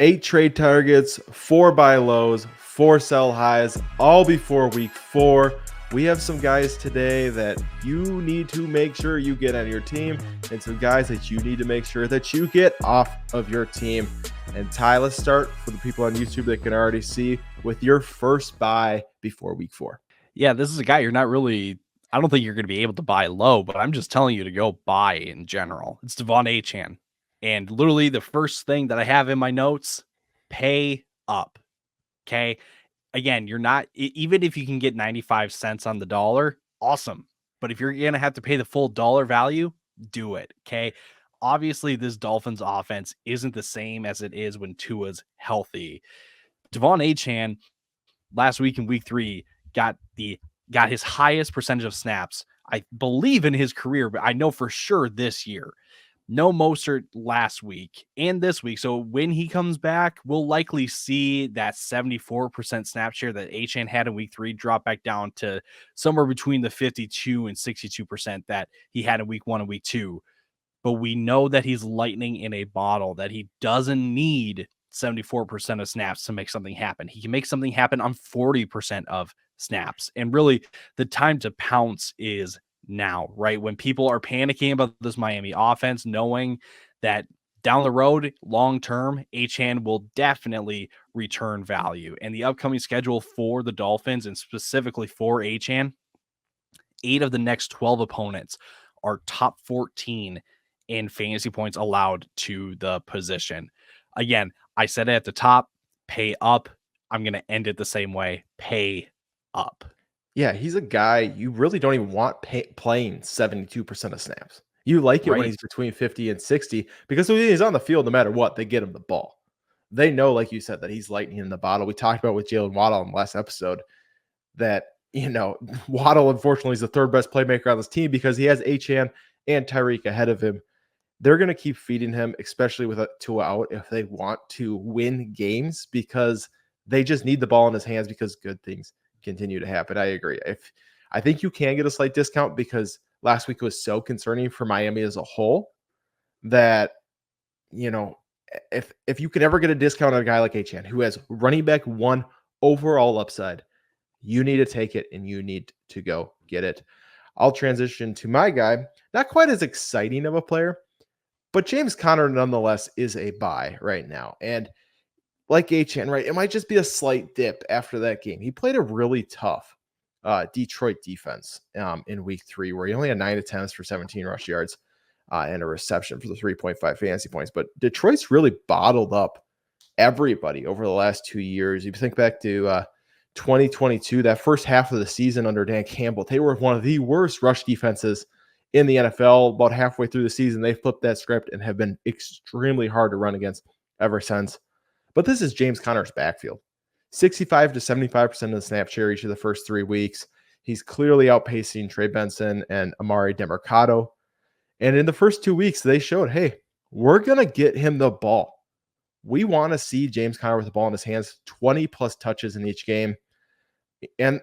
8 trade targets, 4 buy lows, 4 sell highs, all before week 4. We have some guys today that you need to make sure you get on your team, and some guys that you need to make sure that you get off of your team. And Ty, let's start for the people on YouTube that can already see with your first buy before week 4. Yeah, this is a guy you're not really, I don't think you're going to be able to buy low, but I'm just telling you to go buy in general. It's De'Von Achane. And literally the first thing that I have in my notes, pay up. Okay. Again, you're not, even if you can get 95 cents on the dollar, awesome. But if you're going to have to pay the full dollar value, do it. Okay. Obviously, this Dolphins offense isn't the same as it is when Tua's healthy. De'Von Achane last week in week 3 got his highest percentage of snaps, I believe, in his career, but I know for sure this year. No Mostert last week and this week. So when he comes back, we'll likely see that 74% snap share that Achane had in week 3 drop back down to somewhere between the 52 and 62% that he had in week 1 and week 2. But we know that he's lightning in a bottle, that he doesn't need 74% of snaps to make something happen. He can make something happen on 40% of snaps. And really, the time to pounce is now, right? When people are panicking about this Miami offense, knowing that down the road, long term, Achane will definitely return value. And the upcoming schedule for the Dolphins, and specifically for Achane, 8 of the next 12 opponents are top 14 in fantasy points allowed to the position. Again, I said it at the top, pay up. I'm going to end it the same way, pay up. Yeah, he's a guy you really don't even want playing 72% of snaps. You like it when he's between 50 and 60 because when he's on the field, no matter what, they get him the ball. They know, like you said, that he's lightning in the bottle. We talked about with Jalen Waddle in the last episode that, Waddle, unfortunately, is the third best playmaker on this team because he has Achane and Tyreek ahead of him. They're going to keep feeding him, especially with Tua out, if they want to win games because they just need the ball in his hands because good things continue to happen. I agree. I think you can get a slight discount because last week was so concerning for Miami as a whole that, if you could ever get a discount on a guy like Achane who has running back 1 overall upside, you need to take it and you need to go get it. I'll transition to my guy. Not quite as exciting of a player, but James Conner nonetheless is a buy right now. And like Achane, right, it might just be a slight dip after that game. He played a really tough Detroit defense in week 3 where he only had 9 attempts for 17 rush yards and a reception for the 3.5 fantasy points. But Detroit's really bottled up everybody over the last 2 years. You think back to 2022, that first half of the season under Dan Campbell, they were one of the worst rush defenses in the NFL. About halfway through the season, they flipped that script and have been extremely hard to run against ever since. But this is James Conner's backfield. 65 to 75% of the snap share each of the first 3 weeks. He's clearly outpacing Trey Benson and Amari Demercado. And in the first 2 weeks, they showed, hey, we're going to get him the ball. We want to see James Conner with the ball in his hands, 20 plus touches in each game. And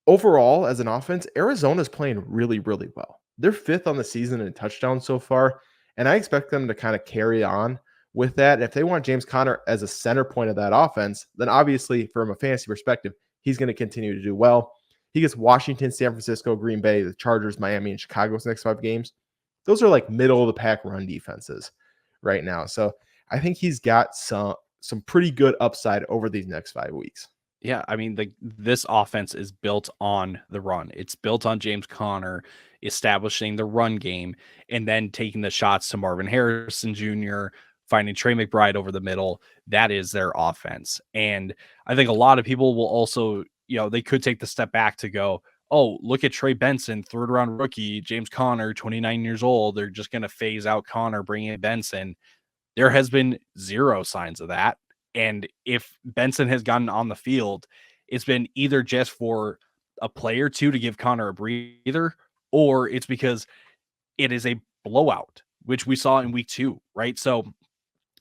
overall, as an offense, Arizona's playing really, really well. They're 5th on the season in touchdowns so far, and I expect them to kind of carry on with that. And if they want James Conner as a center point of that offense, then obviously from a fantasy perspective, he's going to continue to do well. He gets Washington, San Francisco, Green Bay, the Chargers, Miami, and Chicago's next 5 games. Those are like middle of the pack run defenses right now. So I think he's got some pretty good upside over these next 5 weeks. Yeah, I mean, this offense is built on the run. It's built on James Conner establishing the run game and then taking the shots to Marvin Harrison Jr., finding Trey McBride over the middle. That is their offense. And I think a lot of people will also, they could take the step back to go, oh, look at Trey Benson, 3rd round rookie, James Conner, 29 years old. They're just going to phase out Conner, bring in Benson. There has been 0 signs of that. And if Benson has gotten on the field, it's been either just for a play or two to give Conner a breather, or it's because it is a blowout, which we saw in week 2, right? So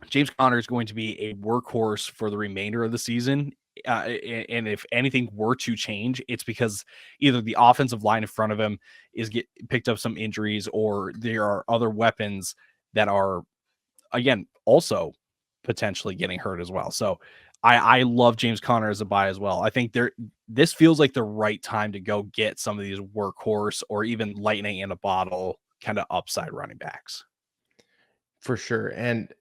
James Conner is going to be a workhorse for the remainder of the season. And if anything were to change, it's because either the offensive line in front of him picked up some injuries, or there are other weapons that are, again, also potentially getting hurt as well. So I love James Conner as a buy as well. I think this feels like the right time to go get some of these workhorse or even lightning in a bottle kind of upside running backs. For sure. And,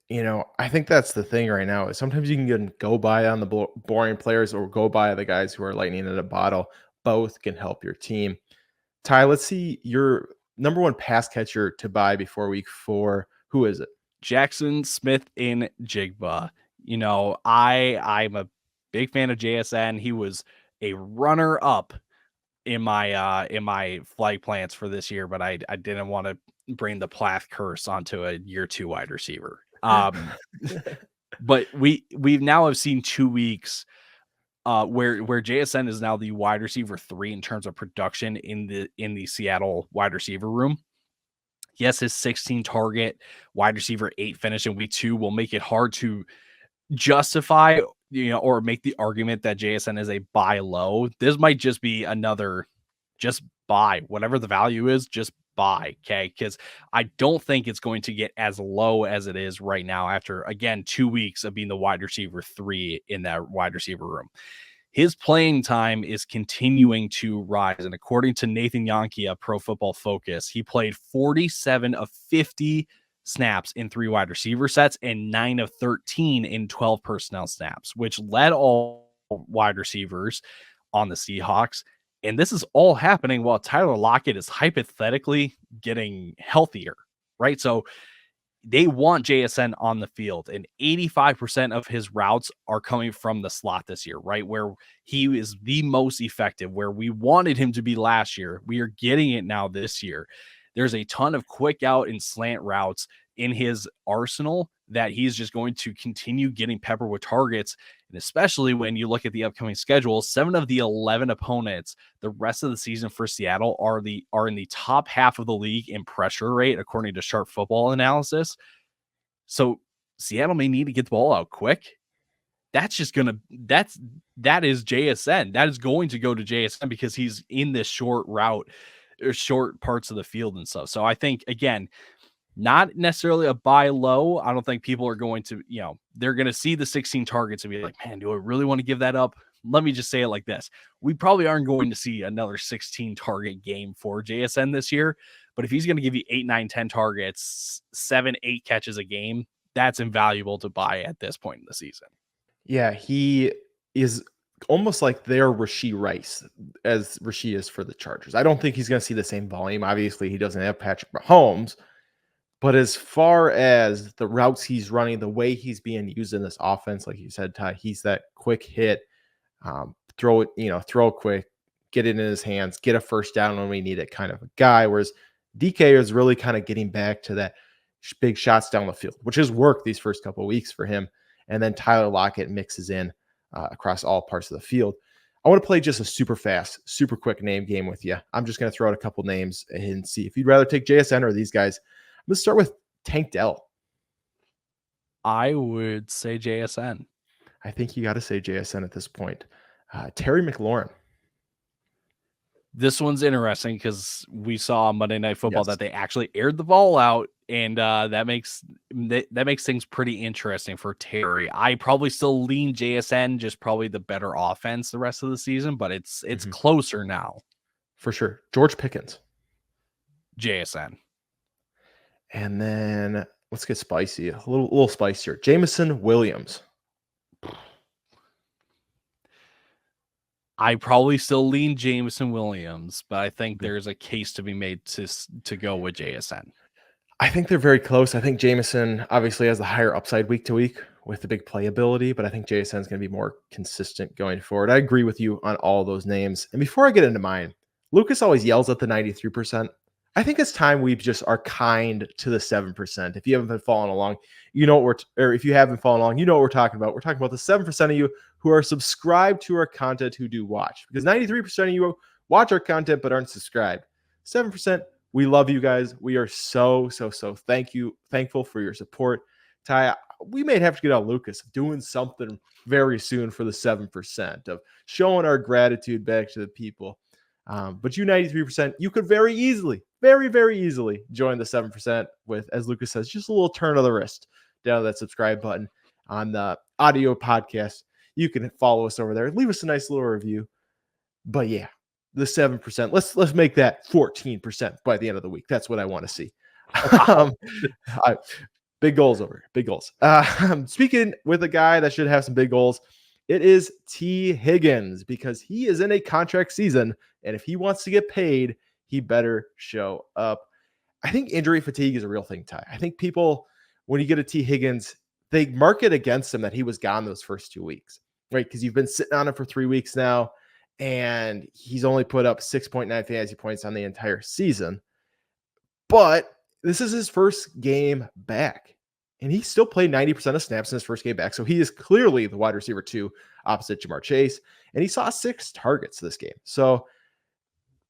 I think that's the thing right now is sometimes you can go buy on the boring players or go buy the guys who are lightning in a bottle. Both can help your team. Ty, let's see your number one pass catcher to buy before week 4. Who is it? Jaxon Smith-Njigba. I'm a big fan of JSN. He was a runner up in my flag plans for this year, but I didn't want to bring the Plath curse onto a year 2 wide receiver. But we've now have seen 2 weeks where JSN is now the wide receiver 3 in terms of production in the Seattle wide receiver room. Yes, his 16 target wide receiver 8 finish in week 2 will make it hard to justify, or make the argument that JSN is a buy low. This might just be another just buy, whatever the value is, just buy. Okay. Because I don't think it's going to get as low as it is right now after, again, 2 weeks of being the wide receiver 3 in that wide receiver room. His playing time is continuing to rise. And according to Nathan Yonke of Pro Football Focus, he played 47 of 50 snaps in 3 wide receiver sets and 9 of 13 in 12 personnel snaps, which led all wide receivers on the Seahawks. And this is all happening while Tyler Lockett is hypothetically getting healthier, right? So they want JSN on the field, and 85% of his routes are coming from the slot this year, right? Where he is the most effective, where we wanted him to be last year. We are getting it now this year. There's a ton of quick out and slant routes in his arsenal that he's just going to continue getting peppered with targets. And especially when you look at the upcoming schedule, 7 of the 11 opponents the rest of the season for Seattle are in the top half of the league in pressure rate, according to Sharp Football Analysis. So Seattle may need to get the ball out quick. That is JSN. That is going to go to JSN because he's in this short route or short parts of the field and stuff. So I think, again, not necessarily a buy low. I don't think people are going to, they're going to see the 16 targets and be like, man, do I really want to give that up? Let me just say it like this. We probably aren't going to see another 16 target game for JSN this year. But if he's going to give you 8, 9, 10 targets, 7, 8 catches a game, that's invaluable to buy at this point in the season. Yeah, he is almost like their Rashee Rice as Rashee is for the Chargers. I don't think he's going to see the same volume. Obviously, he doesn't have Patrick Mahomes. But as far as the routes he's running, the way he's being used in this offense, like you said, Ty, he's that quick hit, throw it quick, get it in his hands, get a first down when we need it kind of a guy. Whereas DK is really kind of getting back to that big shots down the field, which has worked these first couple of weeks for him. And then Tyler Lockett mixes in across all parts of the field. I want to play just a super fast, super quick name game with you. I'm just going to throw out a couple names and see if you'd rather take JSN or these guys. Let's start with Tank Dell. I would say JSN. I think you got to say JSN at this point. Terry McLaurin. This one's interesting because we saw on Monday Night Football that they actually aired the ball out, and that makes things pretty interesting for Terry. I probably still lean JSN, just probably the better offense the rest of the season, but it's closer now. For sure. George Pickens. JSN. And then let's get spicy, a little spicier. Jameson Williams. I probably still lean Jameson Williams, but I think there's a case to be made to go with JSN. I think they're very close. I think Jameson obviously has the higher upside week to week with the big playability, but I think JSN is going to be more consistent going forward. I agree with you on all those names. And before I get into mine, Lucas always yells at the 93%. I think it's time we just are kind to the 7%. If you haven't been following along, if you haven't followed along, you know what we're talking about. We're talking about the 7% of you who are subscribed to our content who do watch, because 93% of you watch our content but aren't subscribed. 7%, we love you guys. We are so thankful for your support. Ty, we may have to get on Lucas doing something very soon for the 7% of showing our gratitude back to the people. But you 93%, you could very easily join the 7% with, as Lucas says, just a little turn of the wrist down to that subscribe button. on the audio podcast. You can follow us over there. Leave us a nice little review. But yeah, the 7%. Let's make that 14% by the end of the week. That's what I want to see. Wow. Big goals over here. Big goals. Speaking with a guy that should have some big goals, it is Tee Higgins, because he is in a contract season, and if he wants to get paid, he better show up. I think injury fatigue is a real thing, Ty. I think people, when you get a Tee Higgins, they mark it against him that he was gone those first 2 weeks, right? Because you've been sitting on him for 3 weeks now, and he's only put up 6.9 fantasy points on the entire season. But this is his first game back, and he still played 90% of snaps in his first game back. So he is clearly the wide receiver 2 opposite Ja'Marr Chase, and he saw 6 targets this game. So,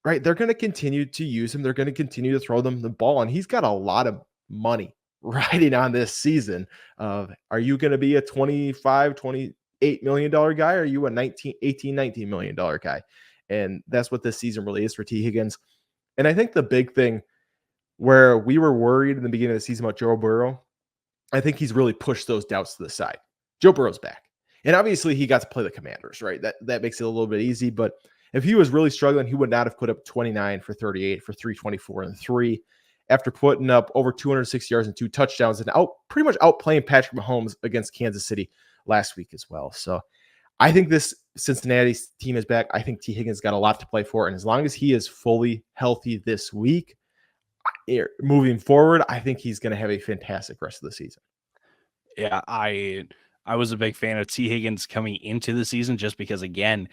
right, they're going to continue to use him. They're going to continue to throw them the ball, and he's got a lot of money riding on this season. Are you going to be a $25, $28 million guy? Or are you a $19 million guy? And that's what this season really is for Tee Higgins. And I think the big thing where we were worried in the beginning of the season about Joe Burrow, I think he's really pushed those doubts to the side. Joe Burrow's back. And obviously he got to play the Commanders, right? That makes it a little bit easy. But if he was really struggling, he would not have put up 29 for 38 for 324 and 3 after putting up over 206 yards and 2 touchdowns and pretty much outplaying Patrick Mahomes against Kansas City last week as well. So I think this Cincinnati team is back. I think Tee Higgins got a lot to play for. And as long as he is fully healthy this week, moving forward, I think he's going to have a fantastic rest of the season. Yeah, I was a big fan of Tee Higgins coming into the season just because, again,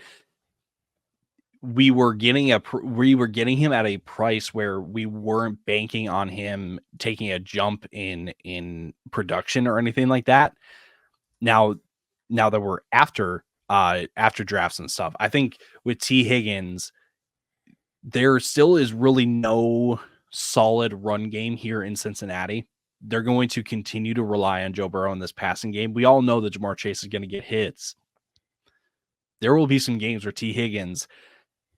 we were getting him at a price where we weren't banking on him taking a jump in production or anything like that. Now that we're after drafts and stuff, I think with Tee Higgins, there still is really no solid run game here in Cincinnati. They're going to continue to rely on Joe Burrow in this passing game. We all know that Ja'Marr Chase is going to get hits. There will be some games where Tee Higgins,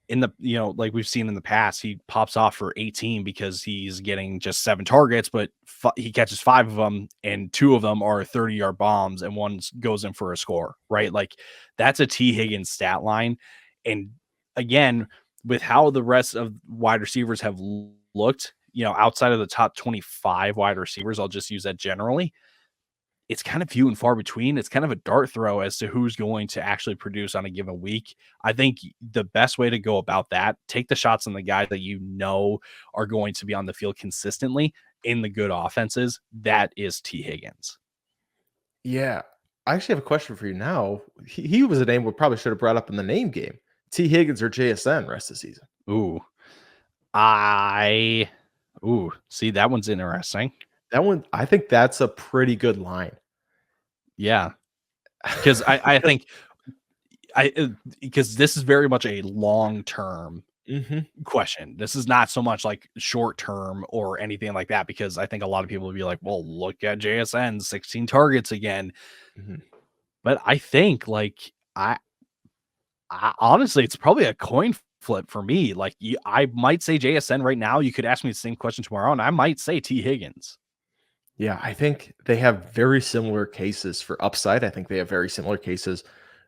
like we've seen in the past, he pops off for 18 because he's getting just 7 targets, but he catches 5 of them, and 2 of them are 30-yard bombs, and one goes in for a score, right? Like, that's a Tee Higgins stat line. And again, with how the rest of wide receivers have looked, outside of the top 25 wide receivers, I'll just use that generally, it's kind of few and far between. It's kind of a dart throw as to who's going to actually produce on a given week. I think the best way to go about that, take the shots on the guys that you know are going to be on the field consistently in the good offenses. That is Tee Higgins. Yeah. I actually have a question for you now. He was a name we probably should have brought up in the name game. Tee Higgins or JSN rest of the season? See, that one's interesting. That one, I think that's a pretty good line. Yeah. Because I think because this is very much a long-term question. This is not so much like short-term or anything like that, because I think a lot of people would be like, well, look at JSN, 16 targets again. But I think I honestly, it's probably a coin flip for me. Like, I might say JSN right now. You could ask me the same question tomorrow, and I might say Tee Higgins. Yeah, I think they have very similar cases for upside. I think they have very similar cases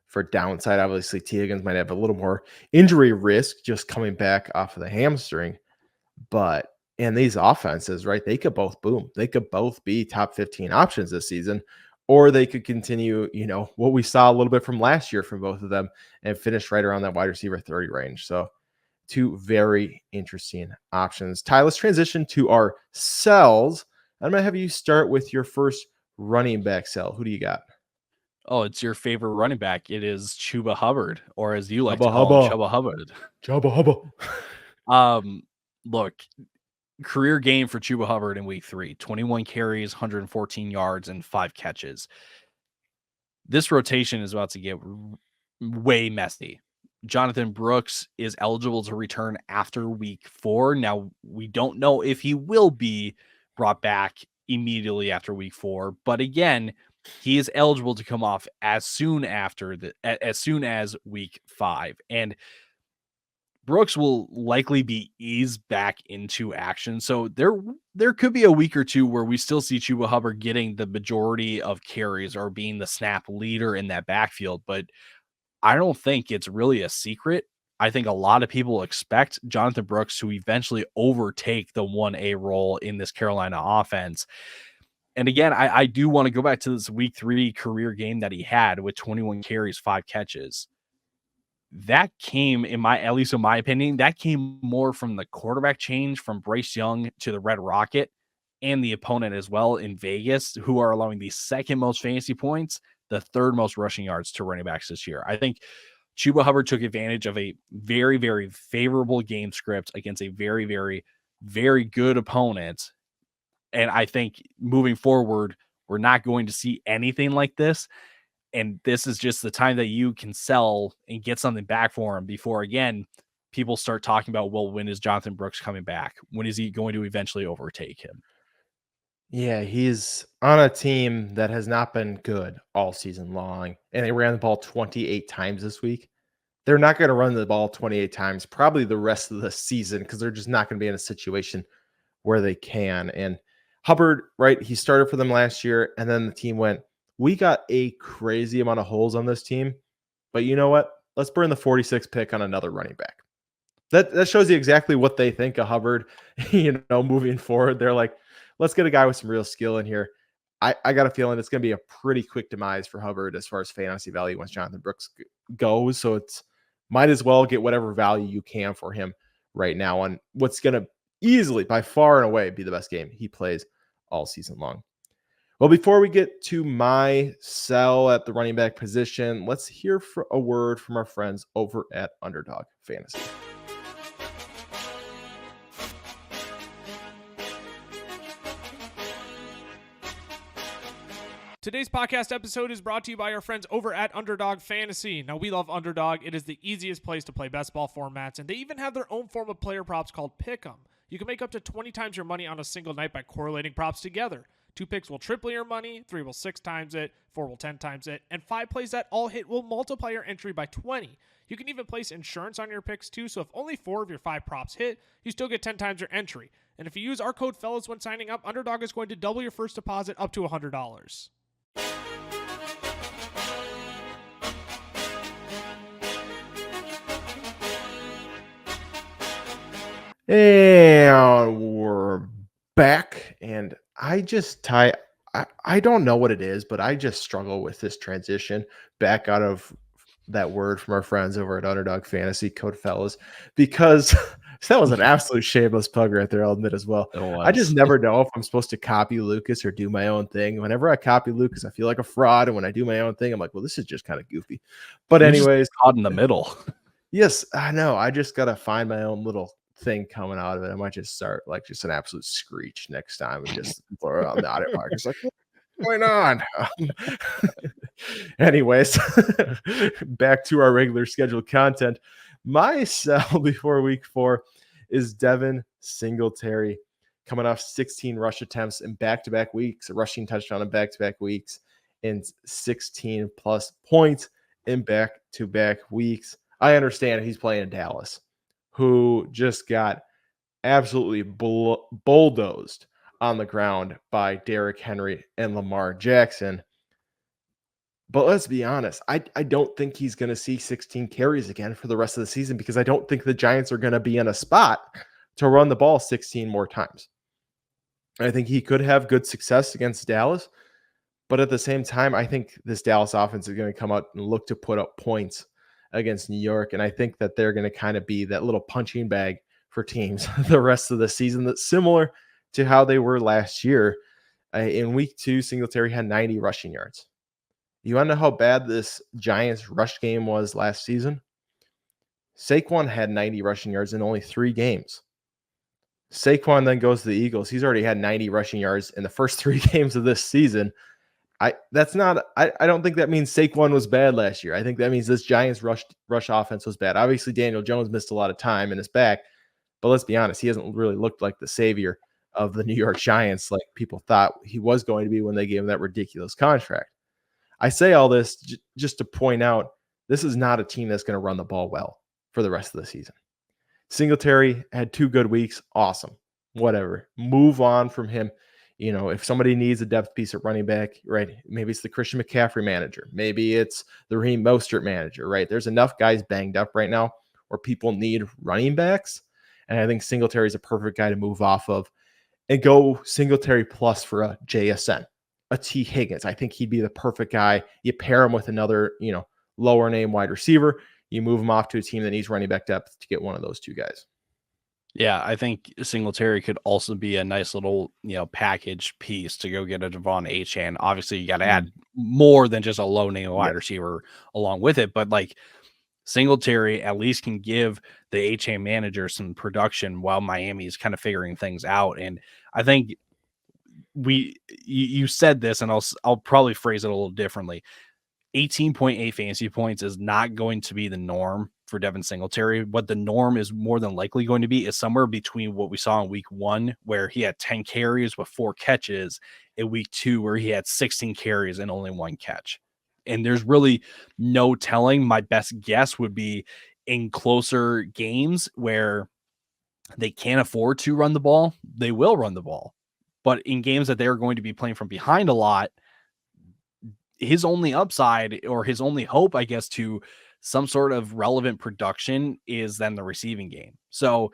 for downside. Obviously, Tee Higgins might have a little more injury risk just coming back off of the hamstring. But in these offenses, right, they could both boom. They could both be top 15 options this season, or they could continue, what we saw a little bit from last year from both of them and finish right around that wide receiver 30 range. So 2 very interesting options. Ty, let's transition to our sells. I'm going to have you start with your first running back sell. Who do you got? Oh, it's your favorite running back. It is Chuba Hubbard, or as you like to call him, Chuba Hubbard. Chuba Hubbard. Look, career game for Chuba Hubbard in week 3, 21 carries, 114 yards, and 5 catches. This rotation is about to get way messy. Jonathan Brooks is eligible to return after week 4. Now, we don't know if he will be brought back immediately after week 4, but again, he is eligible to come off as soon as week 5. And Brooks will likely be eased back into action. So there could be a week or two where we still see Chuba Hubbard getting the majority of carries or being the snap leader in that backfield. But I don't think it's really a secret. I think a lot of people expect Jonathan Brooks to eventually overtake the 1A role in this Carolina offense. And again, I do want to go back to this week 3 career game that he had with 21 carries, 5 catches. That came at least in my opinion, that came more from the quarterback change from Bryce Young to the Red Rocket and the opponent as well in Vegas, who are allowing the second most fantasy points, the third most rushing yards to running backs this year. I think Chuba Hubbard took advantage of a very, very favorable game script against a very, very, very good opponent. And I think moving forward, we're not going to see anything like this. And this is just the time that you can sell and get something back for him before, again, people start talking about, well, when is Jonathan Brooks coming back? When is he going to eventually overtake him? Yeah, he's on a team that has not been good all season long, and they ran the ball 28 times this week. They're not going to run the ball 28 times, probably the rest of the season, because they're just not going to be in a situation where they can. And Hubbard, right, he started for them last year, and then the team went, we got a crazy amount of holes on this team, but you know what? Let's burn the 46th pick on another running back. That shows you exactly what they think of Hubbard, moving forward. They're like, let's get a guy with some real skill in here. I got a feeling it's going to be a pretty quick demise for Hubbard as far as fantasy value once Jonathan Brooks goes. So it's might as well get whatever value you can for him right now on what's going to easily, by far and away, be the best game he plays all season long. Well, before we get to my sell at the running back position, let's hear a word from our friends over at Underdog Fantasy. Today's podcast episode is brought to you by our friends over at Underdog Fantasy. Now, we love Underdog. It is the easiest place to play best ball formats, and they even have their own form of player props called Pick'em. You can make up to 20 times your money on a single night by correlating props together. 2 picks will triple your money, 3 will 6 times it, 4 will 10 times it, and 5 plays that all hit will multiply your entry by 20. You can even place insurance on your picks too, so if only 4 of your 5 props hit, you still get 10 times your entry. And if you use our code FELLAS when signing up, Underdog is going to double your first deposit up to $100. And we're back, and I don't know what it is, but I just struggle with this transition back out of that word from our friends over at Underdog Fantasy, code fellas, because that was an absolute shameless plug right there, I'll admit as well. I just never know if I'm supposed to copy Lucas or do my own thing. Whenever I copy Lucas, I feel like a fraud, and when I do my own thing, I'm like, well, this is just kind of goofy. But anyways, caught in the middle. Yes, I know. I just gotta find my own little thing coming out of it. I might just start like just an absolute screech next time and just throw it on the audit mark. It's like, what's going on? Anyways, back to our regular scheduled content. My sell before week 4 is Devin Singletary, coming off 16 rush attempts in back-to-back weeks, a rushing touchdown in back-to-back weeks, and 16 plus points in back-to-back weeks. I understand he's playing in Dallas, who just got absolutely bulldozed on the ground by Derrick Henry and Lamar Jackson. But let's be honest, I don't think he's going to see 16 carries again for the rest of the season, because I don't think the Giants are going to be in a spot to run the ball 16 more times. I think he could have good success against Dallas, but at the same time, I think this Dallas offense is going to come out and look to put up points against New York, and I think that they're going to kind of be that little punching bag for teams the rest of the season. That's similar to how they were last year. In week 2, Singletary had 90 rushing yards. You want to know how bad this Giants rush game was last season? Saquon had 90 rushing yards in only 3 games. Saquon then goes to the Eagles. He's already had 90 rushing yards in the first 3 games of this season. I don't think that means Saquon was bad last year. I think that means this Giants rush offense was bad. Obviously, Daniel Jones missed a lot of time in his back, but let's be honest, he hasn't really looked like the savior of the New York Giants like people thought he was going to be when they gave him that ridiculous contract. I say all this just to point out, this is not a team that's going to run the ball well for the rest of the season. Singletary had 2 good weeks. Awesome. Whatever. Move on from him. You know, if somebody needs a depth piece at running back, right? Maybe it's the Christian McCaffrey manager. Maybe it's the Raheem Mostert manager, right? There's enough guys banged up right now where people need running backs. And I think Singletary is a perfect guy to move off of and go Singletary plus for a JSN, a Tee Higgins. I think he'd be the perfect guy. You pair him with another, you know, lower name wide receiver. You move him off to a team that needs running back depth to get one of those two guys. Yeah, I think Singletary could also be a nice little, package piece to go get a De'Von Achane. Obviously, you got to add more than just a low name wide receiver along with it, but like Singletary at least can give the Achane manager some production while Miami is kind of figuring things out. And I think you said this, and I'll probably phrase it a little differently. 18.8 fantasy points is not going to be the norm for Devin Singletary. What the norm is more than likely going to be is somewhere between what we saw in week 1, where he had 10 carries with 4 catches, and week 2, where he had 16 carries and only 1 catch. And there's really no telling. My best guess would be in closer games where they can't afford to run the ball, they will run the ball. But in games that they're going to be playing from behind a lot, his only upside or his only hope, I guess, to some sort of relevant production is then the receiving game. So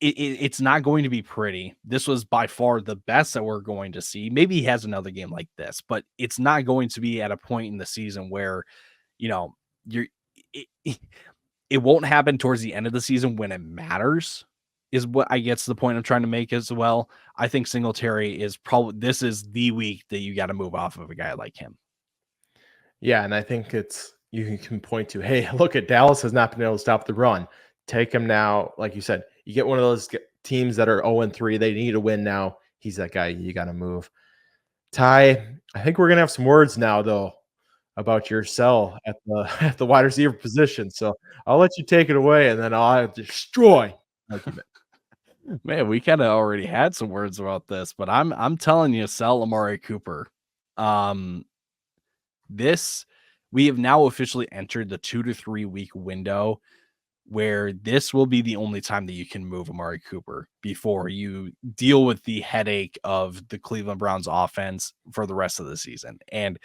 it's not going to be pretty. This was by far the best that we're going to see. Maybe he has another game like this, but it's not going to be at a point in the season where, it won't happen towards the end of the season when it matters, is what I guess the point I'm trying to make as well. I think Singletary this is the week that you got to move off of a guy like him. Yeah, and I think you can point to, hey, look at Dallas has not been able to stop the run. Take him now. Like you said, you get one of those teams that are 0-3. They need to win now. He's that guy you got to move. Ty, I think we're going to have some words now, though, about your sell at the wide receiver position. So I'll let you take it away, and then I'll destroy. Man, we kind of already had some words about this, but I'm telling you, sell Amari Cooper. We have now officially entered the 2 to 3 week window where this will be the only time that you can move Amari Cooper before you deal with the headache of the Cleveland Browns offense for the rest of the season. And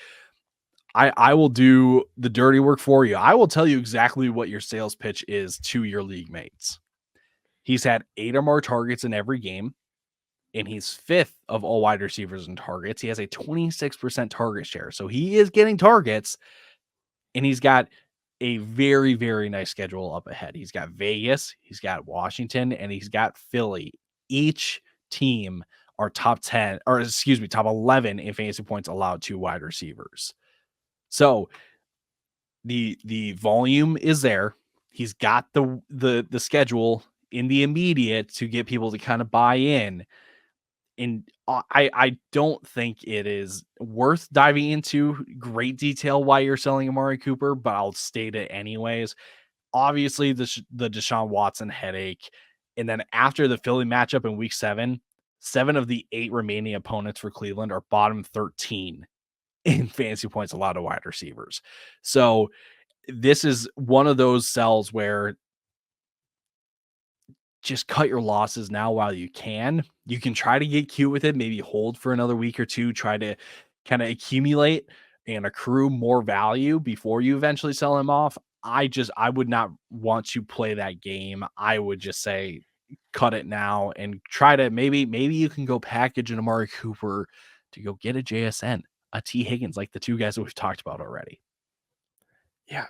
I will do the dirty work for you. I will tell you exactly what your sales pitch is to your league mates. He's had 8 or more targets in every game, and he's 5th of all wide receivers in targets. He has a 26% target share. So he is getting targets, and he's got a very, very nice schedule up ahead. He's got Vegas, he's got Washington, and he's got Philly. Each team are top 11 in fantasy points allowed to wide receivers. So the volume is there. He's got the schedule in the immediate to get people to kind of buy in. And I don't think it is worth diving into great detail why you're selling Amari Cooper, but I'll state it anyways. Obviously, the Deshaun Watson headache. And then after the Philly matchup in week 7 of the 8 remaining opponents for Cleveland are bottom 13 in fantasy points allowed to wide receivers. So this is one of those sells where just cut your losses now while you can. You can try to get cute with it, maybe hold for another week or two, try to kind of accumulate and accrue more value before you eventually sell him off. I would not want to play that game. I would just say cut it now and try to maybe you can go package an Amari Cooper to go get a JSN, a Tee Higgins, like the two guys that we've talked about already. Yeah,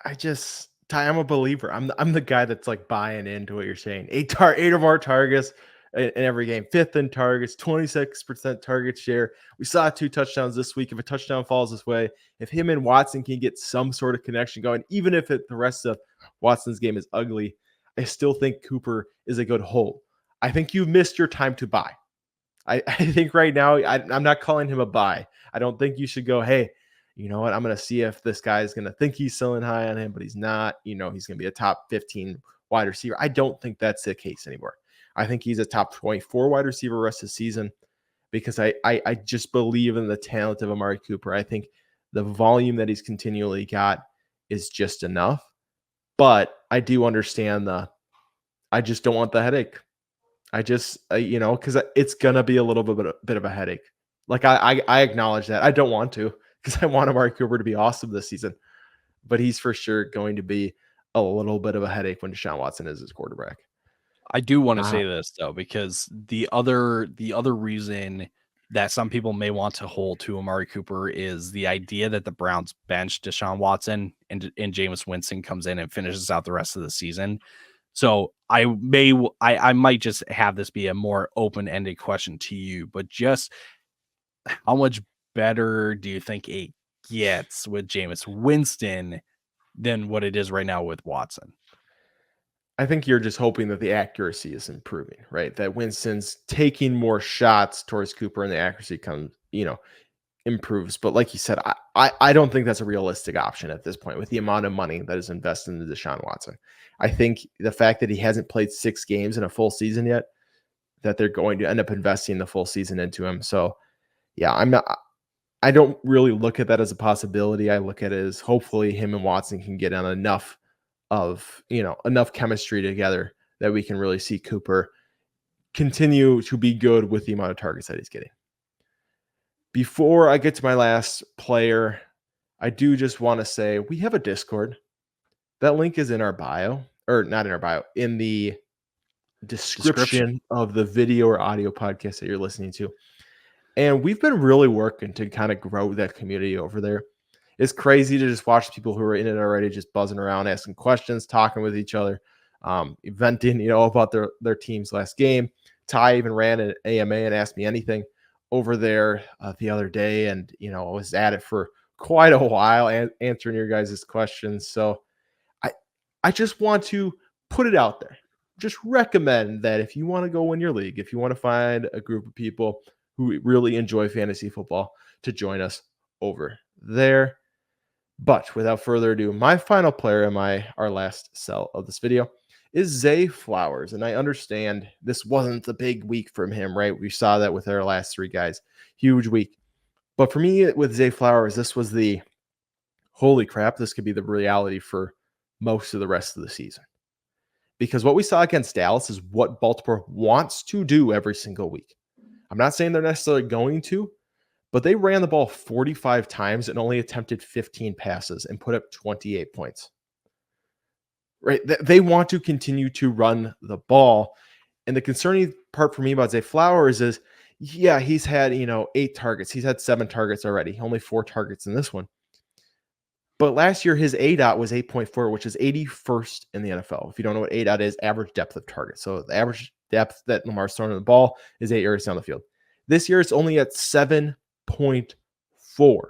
Ty, I'm a believer. I'm the guy that's like buying into what you're saying. 8 or more targets in every game, 5th in targets, 26% target share. We saw 2 touchdowns this week. If a touchdown falls this way, if him and Watson can get some sort of connection going, even if the rest of Watson's game is ugly, I still think Cooper is a good hold. I think you missed your time to buy. I think right now I'm not calling him a buy. I don't think you should go, hey, you know what? I'm going to see if this guy is going to think he's selling high on him, but he's not. He's going to be a top 15 wide receiver. I don't think that's the case anymore. I think he's a top 24 wide receiver rest of the season because I just believe in the talent of Amari Cooper. I think the volume that he's continually got is just enough. But I do understand I just don't want the headache. I just, because it's going to be a little bit of a headache. Like I acknowledge that. I don't want to, because I want Amari Cooper to be awesome this season. But he's for sure going to be a little bit of a headache when Deshaun Watson is his quarterback. I do want to say this though, because the other reason that some people may want to hold to Amari Cooper is the idea that the Browns bench Deshaun Watson and Jameis Winston comes in and finishes out the rest of the season. So I might just have this be a more open-ended question to you, but just how much better do you think it gets with Jameis Winston than what it is right now with Watson? I think you're just hoping that the accuracy is improving, right? That Winston's taking more shots towards Cooper and the accuracy improves. But like you said, I don't think that's a realistic option at this point with the amount of money that is invested into Deshaun Watson. I think the fact that he hasn't played 6 games in a full season yet, that they're going to end up investing the full season into him. So yeah, I don't really look at that as a possibility. I look at it as hopefully him and Watson can get on enough chemistry together that we can really see Cooper continue to be good with the amount of targets that he's getting. Before I get to my last player, I do just want to say we have a Discord. That link is in our bio, or not in our bio, in the description of the video or audio podcast that you're listening to. And we've been really working to kind of grow that community over there. It's crazy to just watch people who are in it already just buzzing around, asking questions, talking with each other, venting, about their team's last game. Ty even ran an AMA and asked me anything over there the other day, and I was at it for quite a while answering your guys' questions. So I just want to put it out there. Just recommend that if you want to go win your league, if you want to find a group of people who really enjoy fantasy football, to join us over there. But without further ado, my final player and our last sell of this video is Zay Flowers. And I understand this wasn't the big week from him, right? We saw that with our last 3 guys. Huge week. But for me, with Zay Flowers, this was the holy crap, this could be the reality for most of the rest of the season. Because what we saw against Dallas is what Baltimore wants to do every single week. I'm not saying they're necessarily going to, but they ran the ball 45 times and only attempted 15 passes and put up 28 points. Right? They want to continue to run the ball. And the concerning part for me about Zay Flowers is, yeah, he's had, 8 targets. He's had 7 targets already. Only 4 targets in this one. But last year, his ADOT was 8.4, which is 81st in the NFL. If you don't know what ADOT is, average depth of target. So the average depth that Lamar's throwing the ball is 8 yards down the field. This year, it's only at 7.4.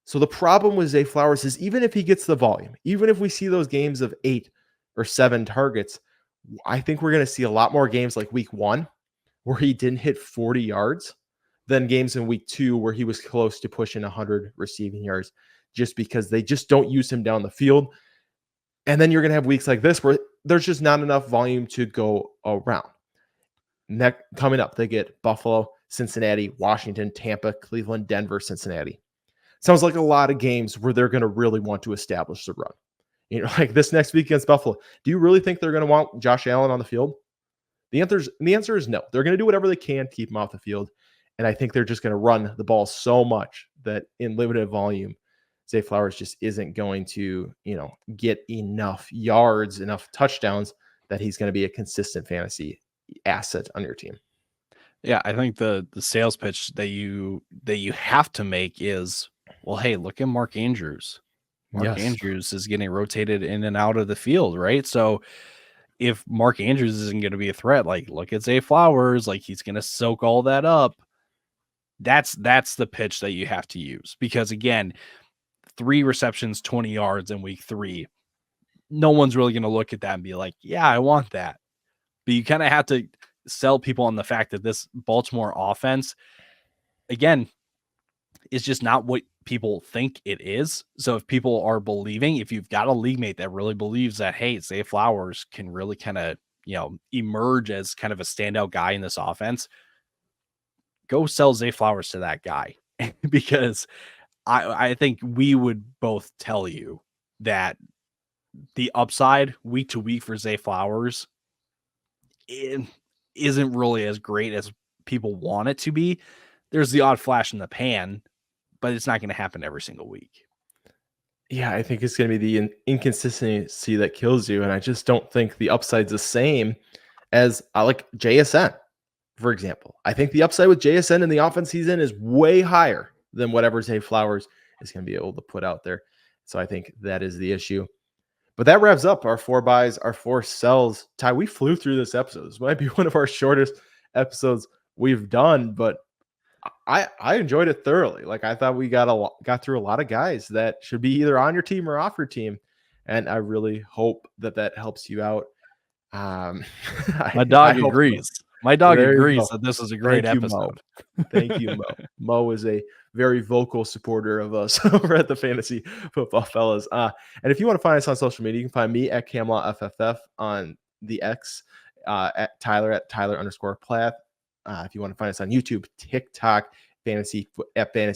So the problem with Zay Flowers is even if he gets the volume, even if we see those games of 8 or 7 targets, I think we're going to see a lot more games like week 1 where he didn't hit 40 yards than games in week 2 where he was close to pushing 100 receiving yards, just because they just don't use him down the field. And then you're going to have weeks like this where there's just not enough volume to go around. Coming up, they get Buffalo, Cincinnati, Washington, Tampa, Cleveland, Denver, Cincinnati. Sounds like a lot of games where they're going to really want to establish the run. Like this next week against Buffalo. Do you really think they're going to want Josh Allen on the field? The answer is no. They're going to do whatever they can to keep him off the field. And I think they're just going to run the ball so much that in limited volume, Zay Flowers just isn't going to, get enough yards, enough touchdowns that he's going to be a consistent fantasy asset on your team. Yeah, I think the sales pitch that you have to make is, well, hey, look at Mark Andrews. Mark Andrews is getting rotated in and out of the field, right? So if Mark Andrews isn't going to be a threat, like look at Zay Flowers, like he's going to soak all that up. That's the pitch that you have to use, because again, 3 receptions, 20 yards in week 3. No one's really going to look at that and be like, yeah, I want that. But you kind of have to sell people on the fact that this Baltimore offense, again, is just not what people think it is. So if people are believing, if you've got a league mate that really believes that, hey, Zay Flowers can really kind of, emerge as kind of a standout guy in this offense, go sell Zay Flowers to that guy. Because I think we would both tell you that the upside week to week for Zay Flowers isn't really as great as people want it to be. There's the odd flash in the pan, but it's not going to happen every single week. Yeah, I think it's going to be the inconsistency that kills you. And I just don't think the upside's the same as like JSN, for example. I think the upside with JSN in the offense he's in is way higher than whatever Zay Flowers is going to be able to put out there. So I think that is the issue. But that wraps up our 4 buys, our 4 sells. Ty, we flew through this episode. This might be one of our shortest episodes we've done, but I enjoyed it thoroughly. Like, I thought we got through a lot of guys that should be either on your team or off your team, and I really hope that helps you out. My dog agrees. My dog agrees that this is a great episode. Thank you, Mo. Mo is a very vocal supporter of us over at the Fantasy Football Fellas. And if you want to find us on social media, you can find me at CamlotFFF on the X, at Tyler_Plath. If you want to find us on YouTube, TikTok, Fantasy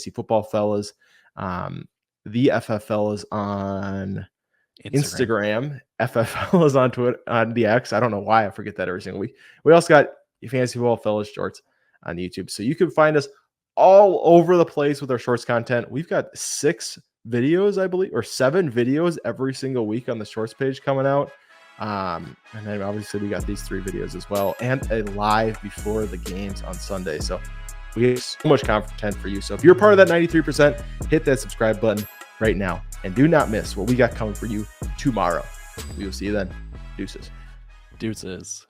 Football Fellas, the FF Fellas on Instagram, FF Fellas on Twitter, on the X. I don't know why I forget that every single week. We also got Fantasy Football Fellas shorts on YouTube, so you can find us all over the place with our shorts content. We've got 6 videos, I believe, or 7 videos every single week on the shorts page coming out. And then obviously we got these 3 videos as well, and a live before the games on Sunday. So we have so much content for you. So if you're part of that 93%, hit that subscribe button right now, and do not miss what we got coming for you tomorrow. We will see you then. Deuces.